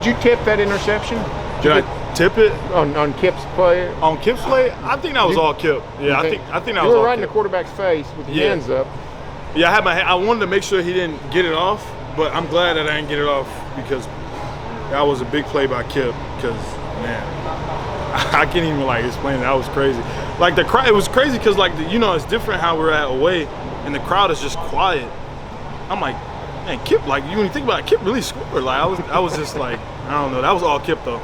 Did you tip that interception? Did I tip it on Kip's play? on Kip's play? I think that was all Kip. Yeah, I think that was all You were right in Kip. the quarterback's face with your hands up. Yeah, I had my hand. I wanted to make sure he didn't get it off, but I'm glad that I didn't get it off because that was a big play by Kip. Because man, I can't even like explain it. That was crazy. Like the crowd, it was crazy because like it's different how we're at away, and the crowd is just quiet. I'm like, man, Kip. Like when you think about it, Kip really scored. Like I was just like, I don't know. That was all Kip though.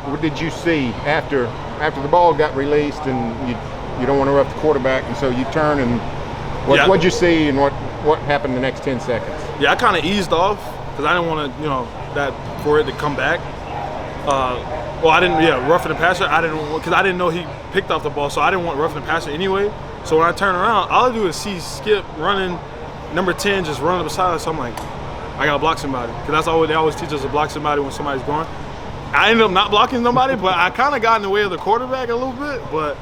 What did you see after the ball got released and you don't want to rough the quarterback, and so you turn and what'd you see and what happened the next 10 seconds? Yeah, I kind of eased off because I didn't want to that for it to come back. Well, I didn't roughing the passer. Because I didn't know he picked off the ball, so I didn't want roughing the passer anyway. So when I turn around, all I do is see Skip running, number 10 just running up the sideline. So I'm like, I gotta block somebody because that's all they always teach us to block somebody when somebody's going. I ended up not blocking nobody, but I kind of got in the way of the quarterback a little bit. But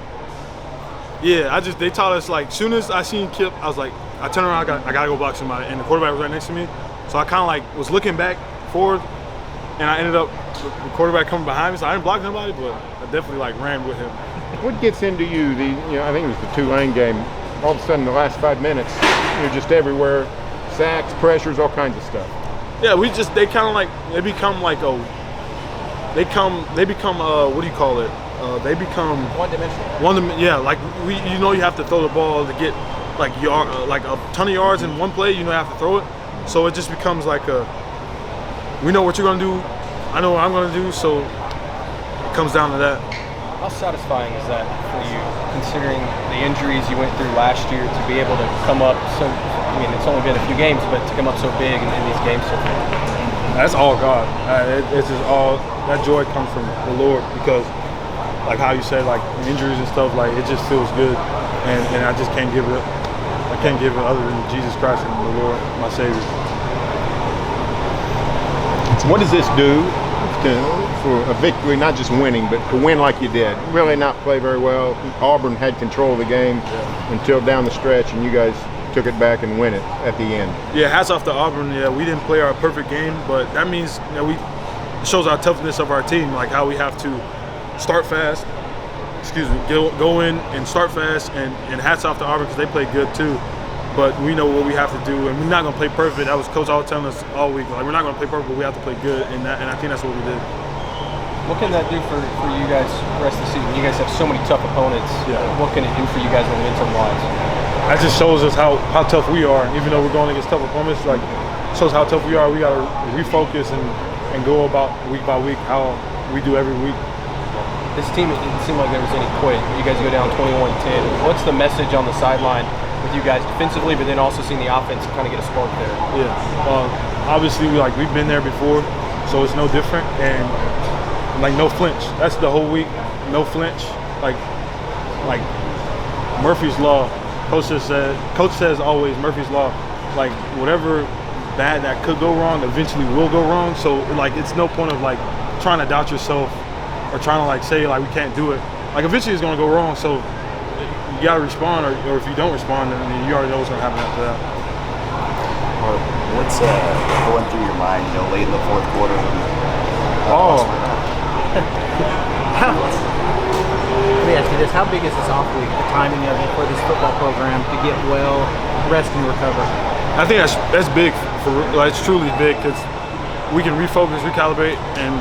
yeah, they taught us like, soon as I seen Kip, I was like, I turned around, I gotta go block somebody, and the quarterback was right next to me. So I kind of like was looking back forward, and I ended up the quarterback coming behind me. So I didn't block nobody, but I definitely like ran with him. What gets into you? I think it was the Tulane game. All of a sudden, the last 5 minutes, you're just everywhere, sacks, pressures, all kinds of stuff. Yeah, they kind of like they become what do you call it? They become one-dimensional. Yeah, like you have to throw the ball to get like a ton of yards in one play. You have to throw it, so it just becomes like we know what you're gonna do. I know what I'm gonna do, so it comes down to that. How satisfying is that for you, considering the injuries you went through last year, to be able to come up so? I mean, it's only been a few games, but to come up so big in these games so far. That's all God. It's just all that joy comes from the Lord because, like how you said, like injuries and stuff, like it just feels good, and I just can't give it. I can't give it other than Jesus Christ and the Lord, my Savior. What does this do for a victory? Not just winning, but to win like you did. Really not play very well. Auburn had control of the game until down the stretch, and you guys took it back and win it at the end. Yeah, hats off to Auburn. Yeah, we didn't play our perfect game, but that means it shows our toughness of our team, like how we have to start fast. Go in and start fast, and hats off to Auburn because they played good too. But we know what we have to do, and we're not gonna play perfect. That was Coach always telling us all week, like we're not gonna play perfect, but we have to play good, and I think that's what we did. What can that do for you guys the rest of the season? You guys have so many tough opponents. Yeah. What can it do for you guys momentum-wise? That just shows us how tough we are. Even though we're going against tough opponents, like shows how tough we are. We gotta refocus and go about week by week how we do every week. This team, it didn't seem like there was any quit. You guys go down 21-10. What's the message on the sideline with you guys defensively, but then also seeing the offense kind of get a spark there? Yeah. Obviously, we've been there before, so it's no different. And like no flinch. That's the whole week. No flinch. Like Murphy's Law. Coach says always Murphy's Law. Like whatever bad that could go wrong eventually will go wrong. So like it's no point of like trying to doubt yourself or trying to like say like we can't do it. Like eventually it's gonna go wrong. So you gotta respond, or if you don't respond, then you already know what's gonna happen after that. Well, what's going through your mind, late in the fourth quarter? Let me ask you this: how big is this off week? The timing of it for this football program to get well, rest and recover. I think that's big. It's truly big because we can refocus, recalibrate, and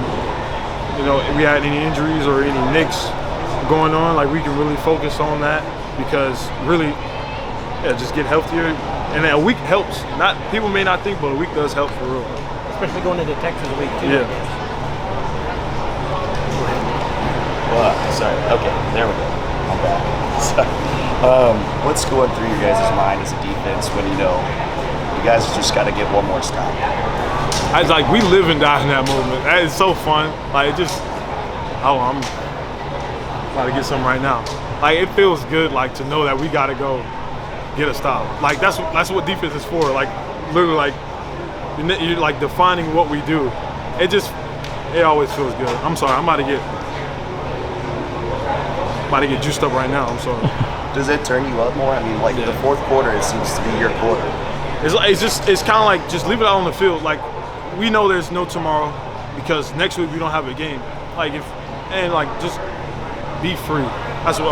if we had any injuries or any nicks going on, like we can really focus on that because really, just get healthier. And a week helps. People may not think, but a week does help for real. Especially going into Texas a week too. Yeah. Sorry. Okay, there we go. I'm back. So, what's going through your guys' mind as a defense when you guys just got to get one more stop? We live and die in that moment. That is so fun. Like I'm about to get something right now. Like it feels good, like to know that we got to go get a stop. Like that's what defense is for. Like literally, like you're like defining what we do. It always feels good. I'm sorry. I'm about to get juiced up right now. I'm sorry. Does it turn you up more? I mean, the fourth quarter, it seems to be your quarter. It's kind of like just leave it out on the field. Like we know there's no tomorrow. because next week we don't have a game. Just be free. That's what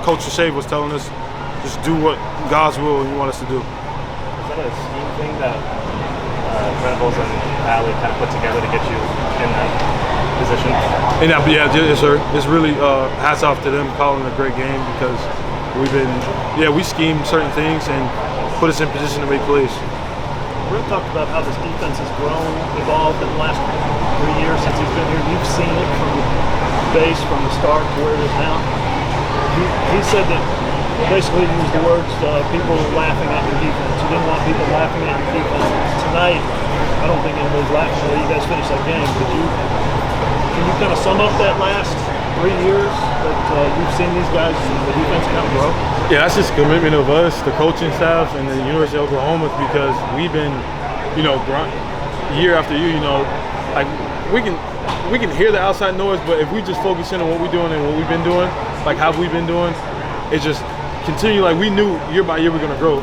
Coach Shave was telling us. Just do what God's will you want us to do. Is that a scheme thing that Venables and Allie kind of put together to get you in that position? Yes, sir. It's really hats off to them calling a great game because we schemed certain things and put us in position to make plays. Rick talked about how this defense has grown, evolved in the last 3 years since he's been here. You've seen it from the base, from the start to where it is now. He said that basically he used the words people laughing at your defense. You didn't want people laughing at your defense. Tonight, I don't think anybody's laughing at you guys finished that game. Can you kind of sum up that last 3 years that you've seen these guys, the defense kind of grow? Yeah, that's just a commitment of us, the coaching staff, and the University of Oklahoma because we've been, year after year, like we can hear the outside noise, but if we just focus in on what we're doing and what we've been doing, like how we've been doing, it just continue. Like we knew year by year we're gonna grow.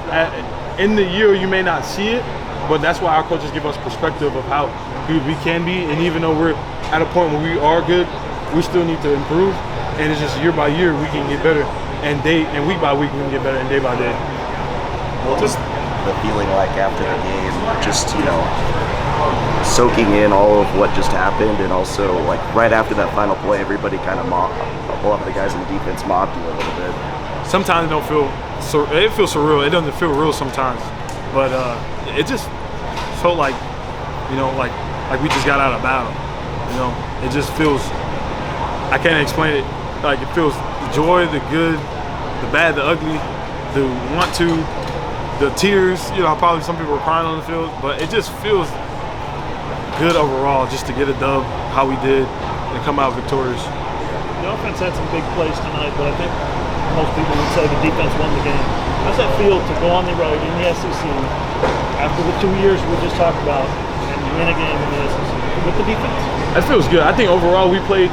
In the year you may not see it, but that's why our coaches give us perspective of how good we can be, and even though we're at a point where we are good, we still need to improve, and it's just year by year we can get better. And week by week we can get better, and day by day. What was the feeling like after the game? Just soaking in all of what just happened, and also like right after that final play, everybody kind of mobbed. A lot of the guys in the defense mobbed you a little bit. Sometimes it feels surreal. It doesn't feel real sometimes, but it just felt like like we just got out of battle. It just feels. I can't explain it. Like it feels the joy, the good, the bad, the ugly, the want to, the tears. Probably some people were crying on the field, but it just feels good overall just to get a dub how we did and come out victorious. The offense had some big plays tonight, but I think most people would say the defense won the game. How's that feel to go on the road in the SEC after the 2 years we just talked about and win a game in the SEC with the defense? That feels good. I think overall we played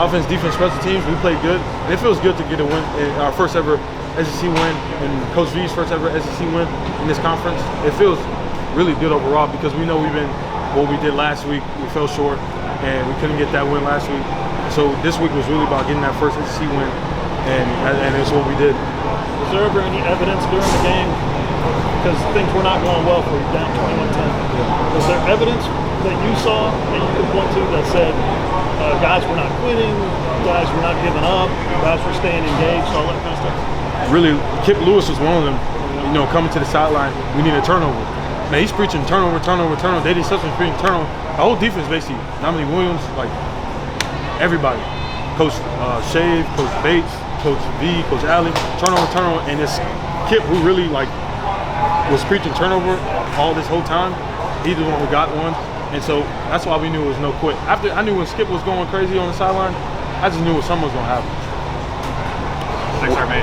offense, defense, special teams. We played good, and it feels good to get a win, our first ever SEC win, and Coach V's first ever SEC win in this conference. It feels really good overall because we know what we did last week. We fell short, and we couldn't get that win last week. So this week was really about getting that first SEC win, and it's what we did. Was there ever any evidence during the game, because things were not going well for you, down 21-10? Was there evidence that you saw that you could point to that said guys were not quitting, guys were not giving up, guys were staying engaged, all that kind of stuff? Really, Kip Lewis was one of them. Coming to the sideline, we need a turnover. Man, he's preaching turnover. They did such a preaching turnover. The whole defense basically, Dominique Williams, like everybody, Coach Shave, Coach Bates, Coach V, Coach Allie, turnover, and it's Kip who really was preaching turnover all this whole time. He's the one who got one. And so that's why we knew it was no quit. After I knew when Skip was going crazy on the sideline, I just knew something was going to happen. Thanks, Mason.